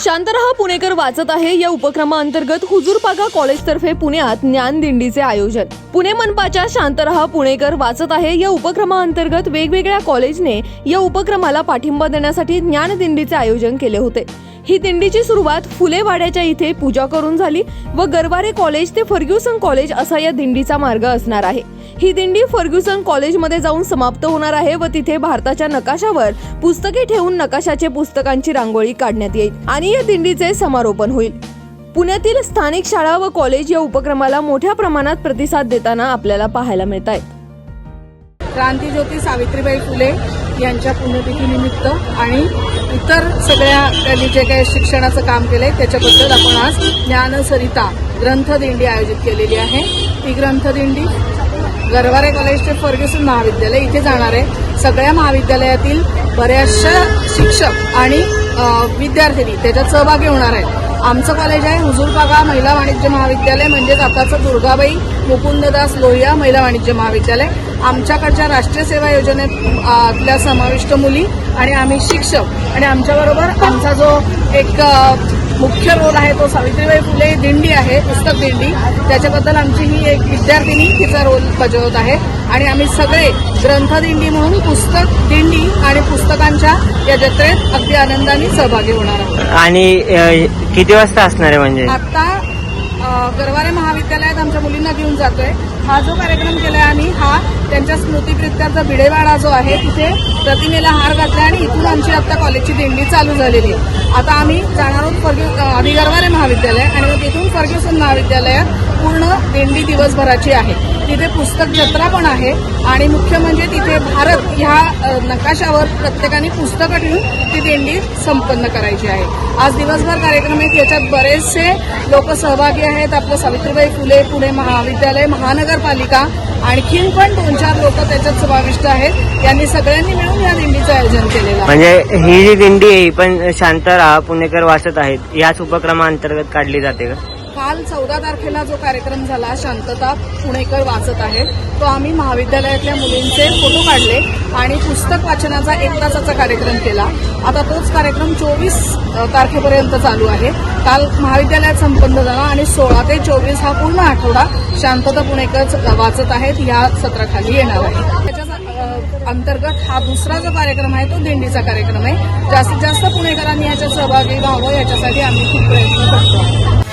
शांतरहा पुणेकर वाचत आहे या उपक्रमाअंतर्गत हुजूरपागा कॉलेजतर्फे पुण्यात ज्ञान दिंडीचे आयोजन। पुणे मनपाच्या शांतरहा पुणेकर वाचत आहे या उपक्रमाअंतर्गत वेगवेगळ्या कॉलेजने या उपक्रमाला पाठिंबा देण्यासाठी ज्ञान दिंडीचे आयोजन केले होते। ही दिंडीची सुरुवात फुले वाड्याच्या इथे पूजा करून झाली व गरवारे कॉलेज ते फर्ग्युसन कॉलेज असा या दिंडीचा मार्ग असणार आहे। ही दिंडी फर्ग्युसन कॉलेजमध्ये जाऊन समाप्त होणार आहे व तिथे भारताच्या नकाशावर पुस्तके ठेवून नकाशाचे पुस्तकांची रांगोळी काढण्यात येईल आणि या दिंडीचे समारोपण होईल। पुण्यातील स्थानिक शाळा व कॉलेज या उपक्रमाला मोठ्या प्रमाणात प्रतिसाद देताना आपल्याला पाहायला मिळत आहेत। क्रांतीज्योती सावित्रीबाई फुले यांच्या पुण्यतिथीनिमित्त आणि इतर सगळ्या त्यांनी जे काही शिक्षणाचं काम केलंय त्याच्याबद्दल आपण आज ज्ञानसरिता ग्रंथदिंडी आयोजित केलेली आहे। ही ग्रंथदिंडी गरवारे कॉलेज ते फर्ग्युसन महाविद्यालय इथे जाणार आहे। सगळ्या महाविद्यालयातील बऱ्याचशा शिक्षक आणि विद्यार्थिनी त्याच्यात सहभागी होणार आहेत। आमचं कॉलेज आहे हुजूरपागा महिला वाणिज्य महाविद्यालय, म्हणजेच आताचं दुर्गाबाई मुकुंददास लोहिया महिला वाणिज्य महाविद्यालय। आमच्याकडच्या राष्ट्रीय सेवा योजनेतल्या समाविष्ट मुली आणि आम्ही शिक्षक आणि आमच्याबरोबर आमचा जो एक मुख्य रोल आहे तो सावित्रीबाई फुले दिंडी आहे, पुस्तक दिंडी, त्याच्याबद्दल आमची ही एक विद्यार्थिनी तिचा रोल बजावत आहे आणि आम्ही सगळे ग्रंथदिंडी म्हणून पुस्तक दिंडी आणि पुस्तकांच्या या जत्रेत अगदी आनंदाने सहभागी होणार आहोत। आणि किती वाजता असणार आहे? म्हणजे आता गरवारे महाविद्यालयात आमच्या मुलींना घेऊन जातोय। हा जो कार्यक्रम केलाय आम्ही हा त्यांच्या स्मृतीप्रित्यर्थ भिडेवाडा जो आहे तिथे प्रतिमेला हार घातला आणि इथून आमची आता कॉलेजची दिंडी चालू झालेली आहे। आता आम्ही जाणार आहोत आधी गरवारे महाविद्यालय आणि मग तिथून फर्ग्युसन महाविद्यालयात पूर्ण दिंडी दिवसभराची आहे। तिथे पुस्तक जत्रा पण आहे आणि मुख्य म्हणजे तिथे भारत ह्या नकाशावर प्रत्येकाने पुस्तकं ठेवून ती दिंडी संपन्न करायची आहे। आज दिवसभर कार्यक्रम आहेत, याच्यात बरेचसे लोक सहभागी आहेत। आपलं सावित्रीबाई फुले पुणे महाविद्यालय, महानगरपालिका, आणखीन पण 2-4 लोक त्याच्यात समाविष्ट आहेत। यांनी सगळ्यांनी मिळून या दिंडीचं आयोजन केलेलं आहे। म्हणजे ही जी दिंडी आहे पण शांतरहा पुणेकर वाचत आहेत याच उपक्रमाअंतर्गत काढली जाते का? काल 14 तारखेला जो कार्यक्रम झाला शांतता पुणेकर वाचत आहे तो आम्ही महाविद्यालयातल्या मुलींचे फोटो काढले आणि पुस्तक वाचनाचा 1 तासाचा कार्यक्रम केला। आता तोच कार्यक्रम 24 तारखेपर्यंत चालू आहे। काल महाविद्यालयात संपन्न झाला आणि 16 ते 24 हा पूर्ण आठवडा शांतता पुणेकर वाचत आहेत या सत्राखाली येणार आहे। त्याच्या अंतर्गत हा दुसरा जो कार्यक्रम आहे तो दिंडीचा कार्यक्रम आहे। जास्तीत जास्त पुणेकरांनी याच्यात सहभागी व्हावं याच्यासाठी आम्ही खूप प्रयत्न करतो।